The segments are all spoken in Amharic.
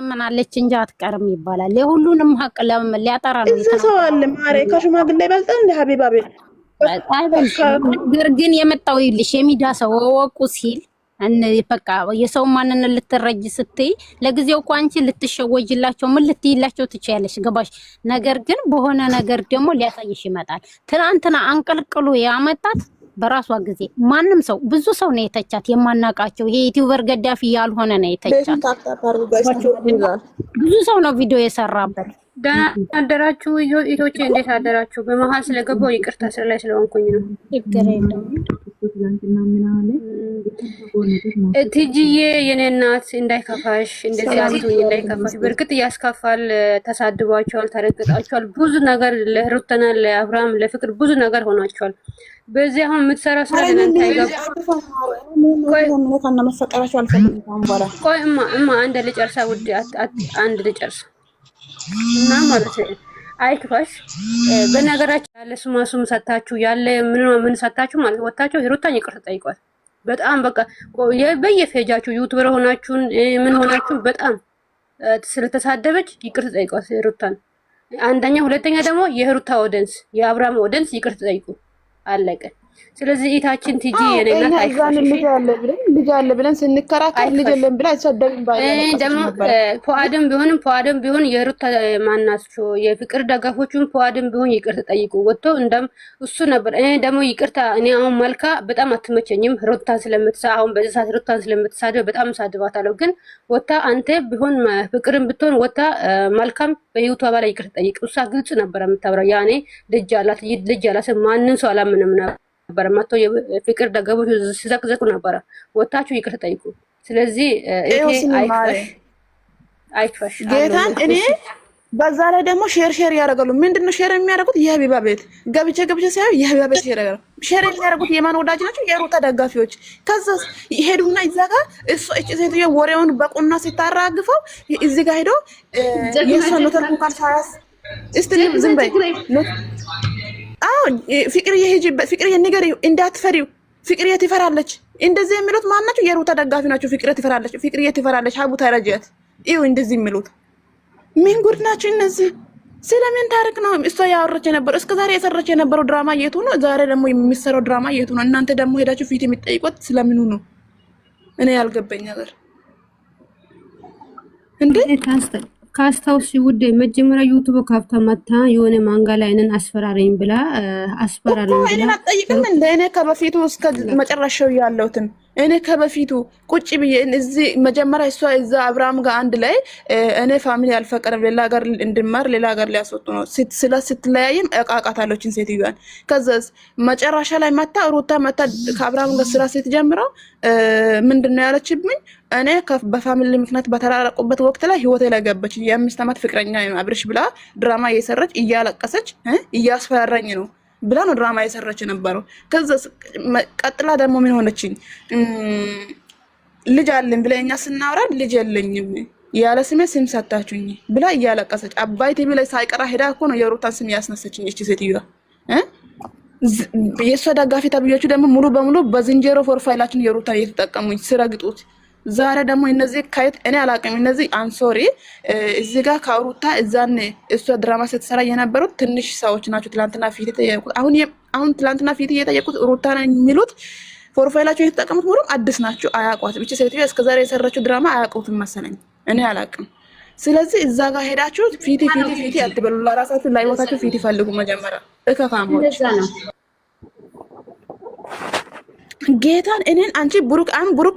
ትለምናለች እንጂ አትቀርም ይባላል። የሁሉንም ሀቅ ሊያጠራ ነው። እዛ ሰው አለ ማሬ ከሽማግሌ ይበልጣል እንደ ሀቢባ ቤት ነገር ግን የመጣው ይልሽ የሚዳ ሰው ወቁ ሲል በቃ የሰው ማንነት ልትረጅ ስትይ ለጊዜው እኮ አንቺ ልትሸወጅላቸው ምን ልትይላቸው ትችያለሽ ገባሽ ነገር ግን በሆነ ነገር ደግሞ ሊያሳይሽ ይመጣል ትናንትና አንቀልቅሎ ያመጣት በራሷ ጊዜ ማንም ሰው ብዙ ሰው ነው የተቻት የማናቃቸው ይሄ ዩቲዩበር ገዳፊ ያልሆነ ነው የተቻት ብዙ ሰው ነው ቪዲዮ የሰራበት ደህና አደራችሁ ኢትዮቼ እንዴት አደራችሁ በመሃል ስለገባው ይቅርታ ስለ ላይ ስለሆንኩኝ ነው ችግር የለውም ትጂዬ የኔ እናት እንዳይከፋሽ እንደዚህ አትሁኝ እንዳይከፋሽ በርግጥ ያስከፋል ተሳድባቸዋል ተረግጣቸዋል ብዙ ነገር ለሩተና ለአብርሃም ለፍቅር ብዙ ነገር ሆኗቸዋል በዚህ አሁን የምትሰራ ስራ ለእናንተ አይገባም ቆይ እማ አንድ ልጨርሳ ውድ አንድ ልጨርሳ እና ማለት አይክፋሽ በነገራችን ያለ ስማሱም ሰጣችሁ ያለ ምን ሰጣችሁ ማለት ወጣችሁ ሩታን ይቅርታ ጠይቋል በጣም በቃ በየፌጃችሁ ዩቲዩበር ሆናችሁን ምን ሆናችሁ በጣም ስለተሳደበች ይቅርታ ጠይቋል ሩታን አንደኛ ሁለተኛ ደግሞ የሩታ ኦዲየንስ የአብርሃም ኦዲየንስ ይቅርታ ጠይቁ አለቀ ስለዚህ ኢታችን ቲጂ የኔና ታይፋን ልጅ አለ ብለን ስንከራከር ልጅ የለም ብላ አይሰደብም ባይ ደግሞ ፖአድም ቢሆን የሩታ ማናስቾ የፍቅር ደጋፎቹን ፖአድም ቢሆን ይቅርታ ጠይቁ ወጥቶ እንደም እሱ ነበር እኔ ደግሞ ይቅርታ እኔ አሁን መልካ በጣም አትመቸኝም ሩታ አሁን በዚህ ሰዓት ሩታ ስለምትሳደብ በጣም ሳድባታለሁ ግን ወጣ አንተ ቢሆን ፍቅርን ብትሆን ወጣ መልካም በህይወቷ ባላ ይቅርታ ጠይቁ እሷ ግልጽ ነበር የምታብራው ያኔ ልጅ አላት ማንን ሰው አላምንም ነበር ማቶ የፍቅር ደጋቦች ሲዘቅዘቁ ነበር ወጣችሁ ይቅርታ ጠይቁ ስለዚህ አይክፋሽ ጌታን እኔ በዛ ላይ ደግሞ ሼር ያደርጋሉ ምንድነው ሼር የሚያደርጉት የሀቢባ ቤት ገብቼ ሳይሆን የሀቢባ ቤት ሼር የሚያደርጉት የማን ወዳጅ ናቸው የሩታ ደጋፊዎች ከዛ ይሄዱና እዛ ጋር እሱ ሴትዮ ወሬውን በቁና ሲታራግፈው እዚህ ጋር ሄዶ የሱ ኖተር እንኳን ሳያስ እስቲ ዝም በይ ፍቅር ይሄጂበት ፍቅር የነገር እንዳትፈሪው ፍቅር ትፈራለች እንደዚህ የሚሉት ማን ናቸው የሩታ ደጋፊ ናቸው ፍቅር ትፈራለች ሀቡ ተረጀት ይው እንደዚህ የሚሉት ምን ጉድ ናቸው እነዚህ ስለምን ታሪክ ነው እሷ ያወራች ነበር እስከ ዛሬ የሰራች የነበረው ድራማ የቱ ነው ዛሬ ደግሞ የሚሰራው ድራማ የቱ ነው እናንተ ደግሞ ሄዳችሁ ፊት የሚጠይቁት ስለምን ነው እኔ ያልገባኝ ነገር እንዴ ካስታውስ ውዴ መጀመሪያ ዩቲዩብ ካፍታ መታ የሆነ ማንጋ ላይ ነን አስፈራረኝ ብላ አስፈራረኝ ብላ እኔ አጠይቅም እንደ እኔ ከበፊቱ እስከ መጨረሻው ያለውትን እኔ ከበፊቱ ቁጭ ብዬ እዚህ መጀመሪያ እሷ እዛ አብርሃም ጋር አንድ ላይ እኔ ፋሚሊ አልፈቀደም ሌላ ሀገር እንድማር ሌላ ሀገር ሊያስወጡ ነው ስትለያይም እቃቃታለችን ሴትዮዋን ከዛስ መጨረሻ ላይ መታ ሩታ መታ ከአብርሃም ጋር ስራ ስትጀምረው ምንድነው ያለችብኝ እኔ በፋሚሊ ምክንያት በተራራቁበት ወቅት ላይ ህይወቴ ላይ ገባች የ5 አመት ፍቅረኛ አብርሽ ብላ ድራማ እየሰራች እያለቀሰች እያስፈራራኝ ነው ብላ ነው ድራማ እየሰራች ነበረው ከዛ ቀጥላ ደግሞ ምን ሆነችኝ ልጅ አለኝ ብለኛ ስናወራ ልጅ የለኝም ያለ ስሜ ስም ሰጣችሁኝ ብላ እያለቀሰች አባይ ቲቪ ላይ ሳይቀራ ሄዳ እኮ ነው የሩታን ስም ያስነሳችኝ እቺ ሴትዮዋ የሷ ደጋፊ ተብዮቹ ደግሞ ሙሉ በሙሉ በዝንጀሮ ፕሮፋይላችን የሩታ እየተጠቀሙኝ ስረግጡት ዛሬ ደግሞ እነዚህ ካይት እኔ አላቀም እነዚህ አንሶሪ እዚህ ጋር ካሩታ እዛን እሷ ድራማ ስትሰራ የነበሩት ትንሽ ሰዎች ናቸው ትላንትና ፊት የጠየቁት አሁን ትላንትና ፊት የጠየቁት ሩታ ነው የሚሉት ፕሮፋይላቸው የተጠቀሙት ሙሉ አዲስ ናቸው አያቋት ብቻ ሴትዮ እስከዛሬ የሰራችው ድራማ አያውቁትም መሰለኝ እኔ አላቀም ስለዚህ እዛ ጋር ሄዳችሁ ፊት አትበሉ ለራሳችሁ ላይ ወታችሁ ፊት ይፈልጉ መጀመሪያ እከፋሞች ጌታን እኔን አንቺ ብሩክ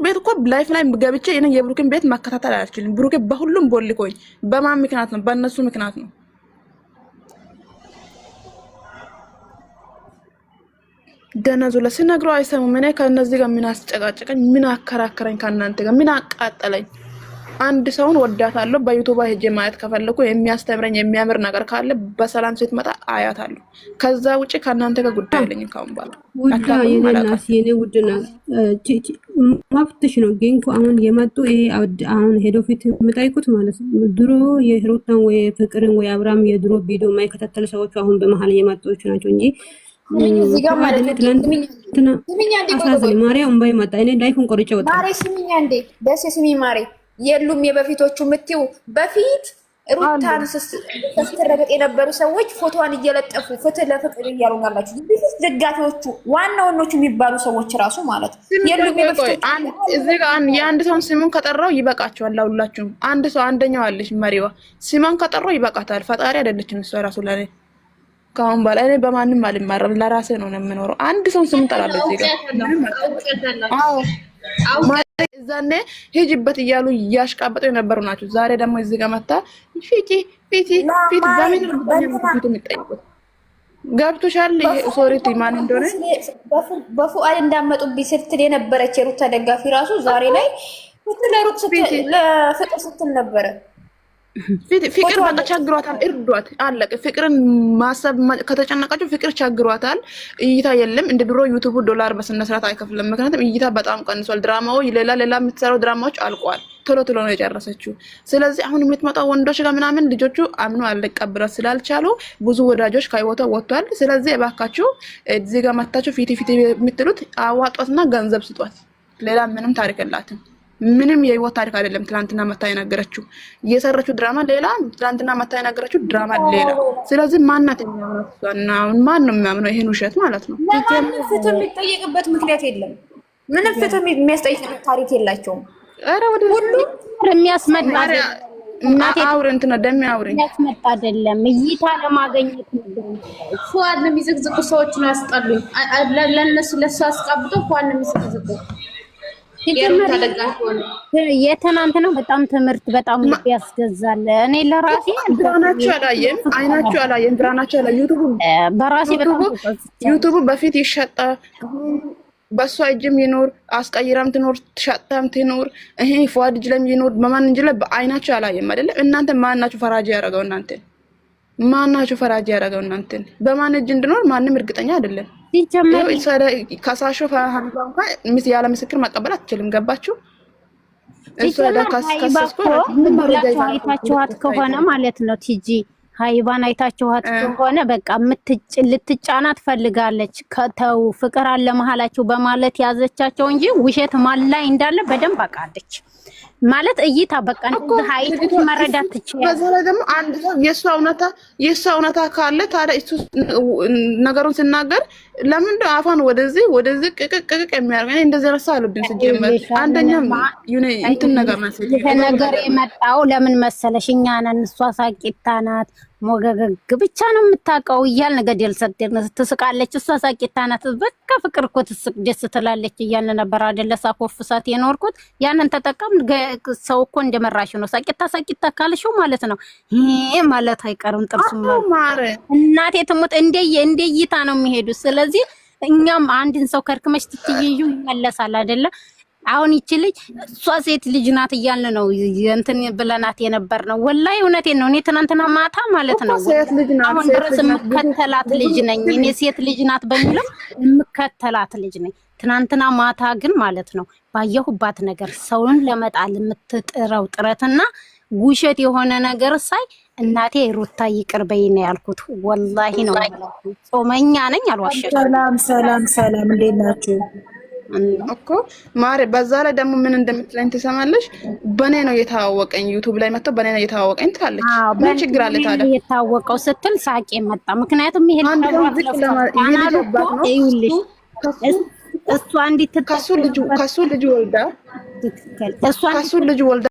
ቤት እኮ ላይፍ ላይ ገብቼ እኔ የብሩክን ቤት ማከታተል አልችልም ብሩክ በሁሉም ቦልኮኝ በማን ምክንያት ነው በእነሱ ምክንያት ነው ደናዙ ለስነግረው አይሰሙም እኔ ከነዚህ ጋር ምን አስጨቃጨቀኝ ምን አከራከረኝ ከናንተ ጋር ምን አቃጠለኝ አንድ ሰውን ወዳታለሁ በዩቲዩብ ሄጄ ማየት ከፈለኩ የሚያስተምረኝ የሚያምር ነገር ካለ በሰላም ስትመጣ አያታለሁ ከዛ ውጪ ከናንተ ጋር ጉዳይ የለኝም ካሁን በኋላ ውዳ የኔናስ የኔ ውድና ማፍትሽ ነው ግን አሁን የመጡ ይሄ አሁን ሄዶ ፊት የምጠይቁት ማለት ነው ድሮ የሩታን ወይ ፍቅርን ወይ አብርሃም የድሮ ቪዲዮ ማይከታተሉ ሰዎች አሁን በመሃል የመጡት ናቸው እንጂ እዚህ ጋር ማለት ነው ማሪያም ባይ መጣ እኔ ላይፉን ቆርጬ ወጣ ማሬ ስሚኛ እንዴ ደስ ስሚ ማሬ የሉም የበፊቶቹ የምትይው በፊት ሩታን ስትረገጥ የነበሩ ሰዎች ፎቶዋን እየለጠፉ ፍትህ ለፍቅር እያሉ ናላችሁ። ቢስ ደጋፊዎቹ ዋናዎቹ የሚባሉ ሰዎች ራሱ ማለት የሉም የበፊቶቹ። እዚህ ጋር የአንድ ሰውን ስሙን ከጠራው ይበቃቸዋል። ሁላችሁም አንድ ሰው አንደኛው አለሽ መሪዋ ስሙን ከጠራው ይበቃታል። ፈጣሪ አይደለችም እሷ ራሱ ለኔ ካሁን በኋላ እኔ በማንም አልማረም፣ ለራሴ ነው የምኖረው። አንድ ሰው ስም ጠራለሁ እዚህ ጋር ማለት እዛኔ ሂጅበት እያሉ እያሽቃበጡ የነበሩ ናቸው። ዛሬ ደግሞ እዚህ ጋር መታ ፊቲ በምን ፊት የሚጠይቁት ገብቶሻል? ሶሪቲ ማን እንደሆነ በፉአድ እንዳመጡብኝ ስትል የነበረች የሩታ ደጋፊ ራሱ ዛሬ ላይ ለፍቅር ስትል ነበረ። ፍቅር በቃ ቸግሯታል። እርዷት፣ አለቀ። ፍቅርን ማሰብ ከተጨነቃችሁ ፍቅር ቸግሯታል። እይታ የለም እንደ ድሮ ዩቲዩብ ዶላር በስነ ስርዓት አይከፍልም። ምክንያቱም እይታ በጣም ቀንሷል። ድራማው ሌላ የምትሰራው ድራማዎች አልቋል። ቶሎ ነው የጨረሰችው። ስለዚህ አሁን የምትመጣው ወንዶች ጋር ምናምን ልጆቹ አምኖ አልቀበሏት ስላልቻሉ ብዙ ወዳጆች ከህይወቷ ወጥቷል። ስለዚህ እባካችሁ እዚህ ጋር መታችሁ ፊት የምትሉት አዋጧትና ገንዘብ ስጧት። ሌላ ምንም ታሪክ የላትም። ምንም የህይወት ታሪክ አይደለም። ትናንትና መታ የነገረችው እየሰራችው ድራማ ሌላ፣ ትናንትና መታ የነገረችው ድራማ ሌላ። ስለዚህ ማናት የሚያምነው? ማን ነው የሚያምነው ይሄን ውሸት ማለት ነው? ፍትህ የሚጠየቅበት ምክንያት የለም። ምንም ፍትህ የሚያስጠይቅበት ታሪክ የላቸውም። ኧረ ወደ ሁሉ የሚያስመጣ እናቴ አውረንት ነው ደም ያውረኝ የሚያስመጣ አይደለም። እይታ ለማግኘት ነው። ፏን የሚዘግዝቁ ሰዎች ነው ያስጠሉኝ። ለነሱ ለሱ አስቀብጦ ፏን የሚዘግዝቁ የትናንት ነው በጣም ትምህርት በጣም ልብ ያስገዛል። እኔ ለራሴ ብራናቸው አላየም፣ አይናቸው አላየም፣ ብራናቸው አላ በራሴ በጣም ዩቲዩብ በፊት ይሸጣ በሷ እጅም ይኖር አስቀይራም ትኖር ተሻጣም ትኖር ይሄ ፏድ እጅ ለም ይኖር በማን እንጂ በአይናቸው አላየም አይደለም። እናንተ ማናችሁ ፈራጅ ያደረገው? እናንተ ማናችሁ ፈራጅ ያደረገው? እናንተ በማን እጅ እንድኖር ማንም እርግጠኛ አይደለም። ሲጀመር ከሳሾ ሀምዛ እንኳን ያለ ምስክር መቀበል አትችልም። ገባችሁ? እሱ አይታችኋት ከሆነ ማለት ነው ቲጂ ሃይባን አይታችኋት ከሆነ በቃ ልትጫናት ፈልጋለች። ከተው ፍቅር አለ መሀላቸው በማለት ያዘቻቸው እንጂ ውሸት ማን ላይ እንዳለ በደንብ አውቃለች። ማለት እይታ በቃ እንደዚህ ሃይት መረዳት ትችላለች። በዛ ላይ ደግሞ አንድ ሰው የሷ እውነታ ካለ ታዲያ እሱ ነገሩን ሲናገር ለምን ነው አፋን ወደዚህ ቅቅቅ የሚያርገኝ? እንደዚህ ረሳ አልወድም። ሲጀመር አንደኛ እንትን ነገር ነው ነገር የመጣው ለምን መሰለሽ? እኛ ነን እሷ ሳቂታ ናት ሞገገግ ብቻ ነው የምታውቀው እያልን ገደል ሰደን ትስቃለች። እሷ ሳቂታ ናት በቃ ፍቅር እኮ ትስቅ ደስ ትላለች እያልን ነበር አይደለ? ሳፎፍሳት የኖርኩት ያንን ተጠቀም። ሰው እኮ እንደመራሽ ነው። ሳቂታ ካልሽው ማለት ነው ይሄ ማለት አይቀርም። ጥርሱ እናቴ ትሙት እንደይታ ነው የሚሄዱት። ስለዚህ እኛም አንድን ሰው ከርክመሽ ትትይዩ ይመለሳል አይደለ? አሁን ይቺ ልጅ እሷ ሴት ልጅ ናት እያልን ነው እንትን ብለናት የነበር ነው። ወላሂ እውነቴን ነው። እኔ ትናንትና ማታ ማለት ነው አሁን ድረስ የምከተላት ልጅ ነኝ እኔ። ሴት ልጅ ናት በሚለው የምከተላት ልጅ ነኝ። ትናንትና ማታ ግን ማለት ነው ባየሁባት ነገር ሰውን ለመጣል የምትጥረው ጥረትና ውሸት የሆነ ነገር ሳይ እናቴ ሩታ ይቅር በይ ነው ያልኩት። ወላሂ ነው ጾመኛ ነኝ አልዋሸሁም። ሰላም እንዴት ናችሁ? እኮ ማሬ በዛ ላይ ደግሞ ምን እንደምትለኝ ትሰማለሽ? በኔ ነው የታወቀኝ ዩቲዩብ ላይ መጥቶ በኔ ነው የታወቀኝ ትላለች። ምን ችግር አለ ታዲያ? የታወቀው ስትል ሳቄ መጣ። ምክንያቱም ይሄ እሷ እንዲት ከሱ ልጅ ወልዳ